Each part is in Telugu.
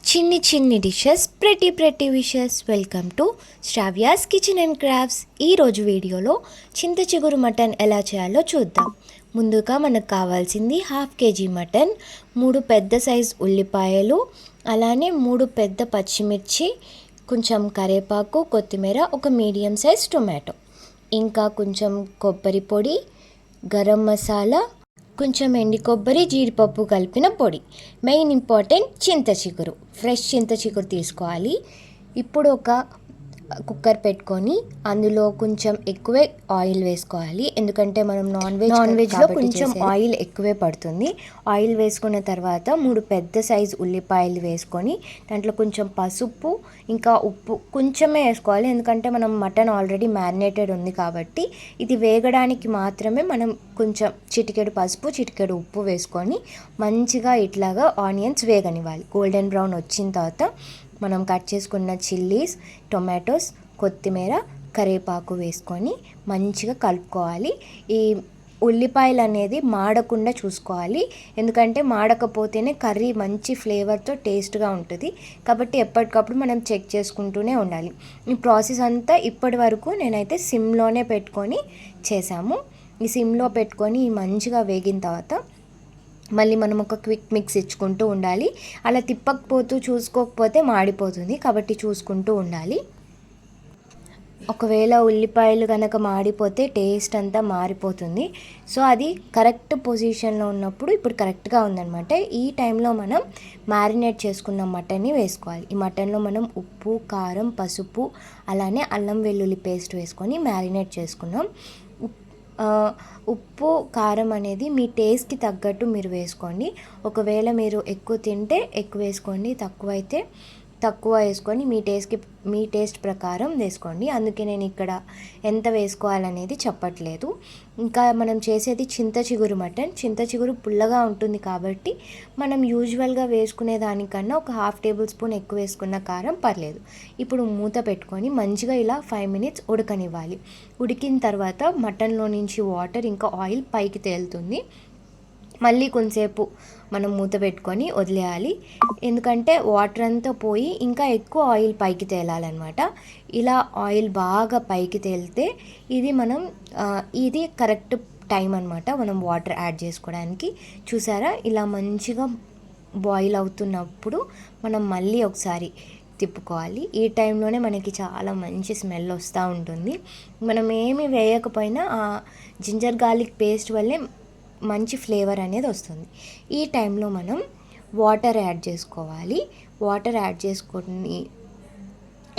చిన్ని చిన్ని dishes pretty wishes. Welcome to Sravya's kitchen and crafts. ఈరోజు వీడియోలో చింత చిగురు మటన్ ఎలా చేయాలో చూద్దాం. ముందుగా మనకు కావాల్సింది 1/2 kg మటన్, 3 పెద్ద సైజ్ ఉల్లిపాయలు, అలానే 3 పెద్ద పచ్చిమిర్చి, కొంచెం కరివేపాకు, కొత్తిమీర, ఒక మీడియం సైజ్ టొమాటో, ఇంకా కొంచెం కొబ్బరి పొడి, గరం మసాలా, కొంచెం ఎండి కొబ్బరి, జీడిపప్పు కలిపిన పొడి. మెయిన్ ఇంపార్టెంట్ చింత చిగురు, ఫ్రెష్ చింత చిగురు తీసుకోవాలి. ఇప్పుడు ఒక కుక్కర్ పెట్టుకొని అందులో కొంచెం ఎక్కువే ఆయిల్ వేసుకోవాలి, ఎందుకంటే మనం నాన్ వెజ్లో కొంచెం ఆయిల్ ఎక్కువే పడుతుంది. ఆయిల్ వేసుకున్న తర్వాత 3 పెద్ద సైజు ఉల్లిపాయలు వేసుకొని దాంట్లో కొంచెం పసుపు ఇంకా ఉప్పు కొంచెమే వేసుకోవాలి, ఎందుకంటే మనం మటన్ ఆల్రెడీ మ్యారినేటెడ్ ఉంది కాబట్టి ఇది వేగడానికి మాత్రమే మనం కొంచెం చిటికెడు పసుపు, చిటికెడు ఉప్పు వేసుకొని మంచిగా ఇట్లాగా ఆనియన్స్ వేగనివ్వాలి. గోల్డెన్ బ్రౌన్ వచ్చిన తర్వాత మనం కట్ చేసుకున్న చిల్లీస్, టొమాటోస్, కొత్తిమీర, కరివేపాకు వేసుకొని మంచిగా కలుపుకోవాలి. ఈ ఉల్లిపాయలు అనేది మాడకుండా చూసుకోవాలి, ఎందుకంటే మాడకపోతేనే కర్రీ మంచి ఫ్లేవర్తో టేస్ట్గా ఉంటుంది. కాబట్టి ఎప్పటికప్పుడు మనం చెక్ చేసుకుంటూనే ఉండాలి. ఈ ప్రాసెస్ అంతా ఇప్పటి వరకు నేనైతే సిమ్లోనే పెట్టుకొని చేసాము. ఈ సిమ్లో పెట్టుకొని మంచిగా వేగిన తర్వాత మళ్ళీ మనం ఒక క్విక్ మిక్స్ ఇచ్చుకుంటూ ఉండాలి. అలా తిప్పకపోతూ చూసుకోకపోతే మాడిపోతుంది, కాబట్టి చూసుకుంటూ ఉండాలి. ఒకవేళ ఉల్లిపాయలు కనుక మాడిపోతే టేస్ట్ అంతా మారిపోతుంది. సో అది కరెక్ట్ పొజిషన్లో ఉన్నప్పుడు ఇప్పుడు కరెక్ట్గా ఉందన్నమాట. ఈ టైంలో మనం మ్యారినేట్ చేసుకున్న మటన్ని వేసుకోవాలి. ఈ మటన్లో మనం ఉప్పు, కారం, పసుపు, అలానే అల్లం వెల్లుల్లి పేస్ట్ వేసుకొని మ్యారినేట్ చేసుకున్నాం. ఉప్పు, కారం అనేది మీ టేస్ట్కి తగ్గట్టు మీరు వేసుకోండి. ఒకవేళ మీరు ఎక్కువ తింటే ఎక్కువ వేసుకోండి, తక్కువ అయితే తక్కువ వేసుకొని మీ టేస్ట్ ప్రకారం వేసుకోండి. అందుకే నేను ఇక్కడ ఎంత వేసుకోవాలనేది చెప్పట్లేదు. ఇంకా మనం చేసేది చింత చిగురు మటన్. చింత చిగురు పుల్లగా ఉంటుంది కాబట్టి మనం యూజువల్గా వేసుకునే దానికన్నా ఒక 1/2 టేబుల్ స్పూన్ ఎక్కువ వేసుకున్న కారం పర్లేదు. ఇప్పుడు మూత పెట్టుకొని మంచిగా ఇలా 5 minutes ఉడకనివ్వాలి. ఉడికిన తర్వాత మటన్లో నుంచి వాటర్ ఇంకా ఆయిల్ పైకి తేలుతుంది. మళ్ళీ కొంతసేపు మనం మూత పెట్టుకొని వదిలేయాలి, ఎందుకంటే వాటర్ అంతా పోయి ఇంకా ఎక్కువ ఆయిల్ పైకి తేలాలన్నమాట. ఇలా ఆయిల్ బాగా పైకి తేలితే ఇది కరెక్ట్ టైం అనమాట మనం వాటర్ యాడ్ చేసుకోవడానికి. చూసారా, ఇలా మంచిగా బాయిల్ అవుతున్నప్పుడు మనం మళ్ళీ ఒకసారి తిప్పుకోవాలి. ఈ టైంలోనే మనకి చాలా మంచి స్మెల్ వస్తూ ఉంటుంది. మనం ఏమి వేయకపోయినా ఆ జింజర్ గార్లిక్ పేస్ట్ వల్లే మంచి ఫ్లేవర్ అనేది వస్తుంది. ఈ టైంలో మనం వాటర్ యాడ్ చేసుకోవాలి. వాటర్ యాడ్ చేసుకొని,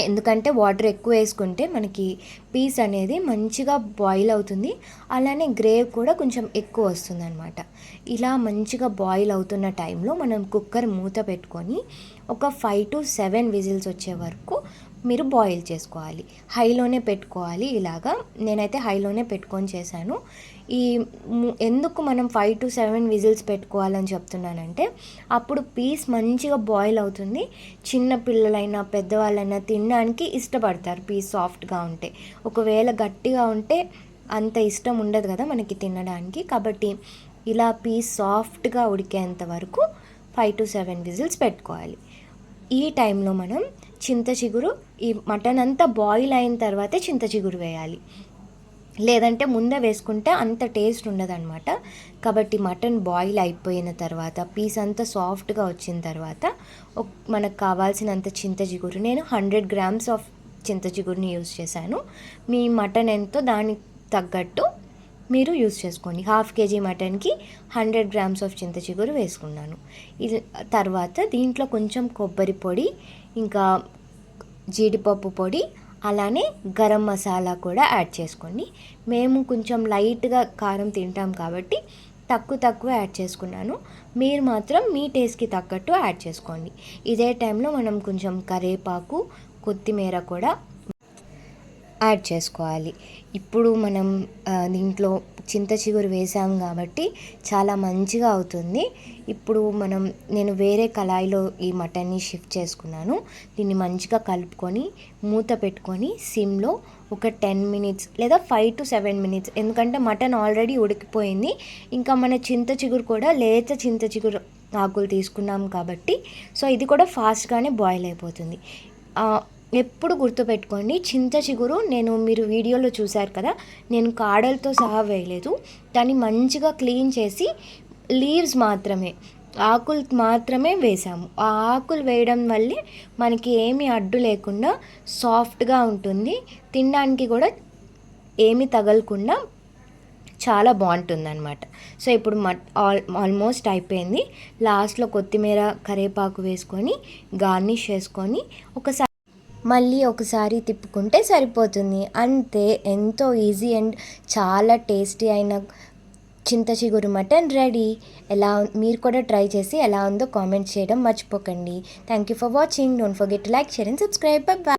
ఎందుకంటే వాటర్ ఎక్కువ వేసుకుంటే మనకి పీస్ అనేది మంచిగా బాయిల్ అవుతుంది, అలానే గ్రేవ్ కూడా కొంచెం ఎక్కువ వస్తుంది అనమాట. ఇలా మంచిగా బాయిల్ అవుతున్న టైంలో మనం కుక్కర్ మూత పెట్టుకొని ఒక 5 to 7 విజిల్స్ వచ్చే వరకు మీరు బాయిల్ చేసుకోవాలి. హైలోనే పెట్టుకోవాలి. ఇలాగా నేనైతే హైలోనే పెట్టుకొని చేశాను. ఎందుకు మనం 5 to 7 విజిల్స్ పెట్టుకోవాలని చెప్తున్నానంటే అప్పుడు పీస్ మంచిగా బాయిల్ అవుతుంది. చిన్న పిల్లలైనా పెద్దవాళ్ళైనా తినడానికి ఇష్టపడతారు పీస్ సాఫ్ట్గా ఉంటే. ఒకవేళ గట్టిగా ఉంటే అంత ఇష్టం ఉండదు కదా మనకి తినడానికి. కాబట్టి ఇలా పీస్ సాఫ్ట్గా ఉడికేంత వరకు 5 to 7 విజిల్స్ పెట్టుకోవాలి. ఈ టైంలో మనం చింత చిగురు, ఈ మటన్ అంతా బాయిల్ అయిన తర్వాతే చింత చిగురు వేయాలి, లేదంటే ముందే వేసుకుంటే అంత టేస్ట్ ఉండదన్నమాట. కాబట్టి మటన్ బాయిల్ అయిపోయిన తర్వాత పీస్ అంతా సాఫ్ట్గా వచ్చిన తర్వాత మనకు కావాల్సినంత చింత చిగురు, నేను 100 grams ఆఫ్ చింత చిగురుని యూజ్ చేశాను. మీ మటన్ ఎంతో దానికి తగ్గట్టు మీరు యూజ్ చేసుకోండి. 1/2 kg మటన్కి 100 grams ఆఫ్ చింత చిగురు వేసుకున్నాను. ఇది తర్వాత దీంట్లో కొంచెం కొబ్బరి పొడి, ఇంకా జీడిపప్పు పొడి, అలానే గరం మసాలా కూడా యాడ్ చేసుకోండి. మేము కొంచెం లైట్గా కారం తింటాం కాబట్టి తక్కువ యాడ్ చేసుకున్నాను. మీరు మాత్రం మీ టేస్ట్కి తగ్గట్టు యాడ్ చేసుకోండి. ఇదే టైంలో మనం కొంచెం కరివేపాకు, కొత్తిమీర కూడా యాడ్ చేసుకోవాలి. ఇప్పుడు మనం దీంట్లో చింత చిగురు వేసాం కాబట్టి చాలా మంచిగా అవుతుంది. ఇప్పుడు నేను వేరే కళాయిలో ఈ మటన్ని షిఫ్ట్ చేసుకున్నాను. దీన్ని మంచిగా కలుపుకొని మూత పెట్టుకొని సిమ్లో ఒక 10 minutes లేదా 5 to 7 minutes, ఎందుకంటే మటన్ ఆల్రెడీ ఉడికిపోయింది. ఇంకా మన చింత చిగురు కూడా లేత చింత చిగురు ఆకులు తీసుకున్నాం కాబట్టి సో ఇది కూడా ఫాస్ట్గానే బాయిల్ అయిపోతుంది. ఎప్పుడు గుర్తుపెట్టుకోండి, చింత చిగురు మీరు వీడియోలో చూశారు కదా, నేను కాడలతో సహా వేయలేదు. దాన్ని మంచిగా క్లీన్ చేసి లీవ్స్ మాత్రమే, ఆకులు మాత్రమే వేసాము. ఆ ఆకులు వేయడం వల్లే మనకి ఏమీ అడ్డు లేకుండా సాఫ్ట్గా ఉంటుంది, తినడానికి కూడా ఏమీ తగలకుండా చాలా బాగుంటుందన్నమాట. సో ఇప్పుడు ఆల్మోస్ట్ అయిపోయింది. లాస్ట్లో కొత్తిమీర కరివేపాకు వేసుకొని గార్నిష్ చేసుకొని మళ్ళీ ఒకసారి తిప్పుకుంటే సరిపోతుంది. అంతే, ఎంతో ఈజీ అండ్ చాలా టేస్టీ అయిన చింత చిగురు మటన్ రెడీ. మీరు కూడా ట్రై చేసి ఎలా ఉందో కామెంట్ చేయడం మర్చిపోకండి. Thank you for watching. Don't forget to like, share and subscribe. By.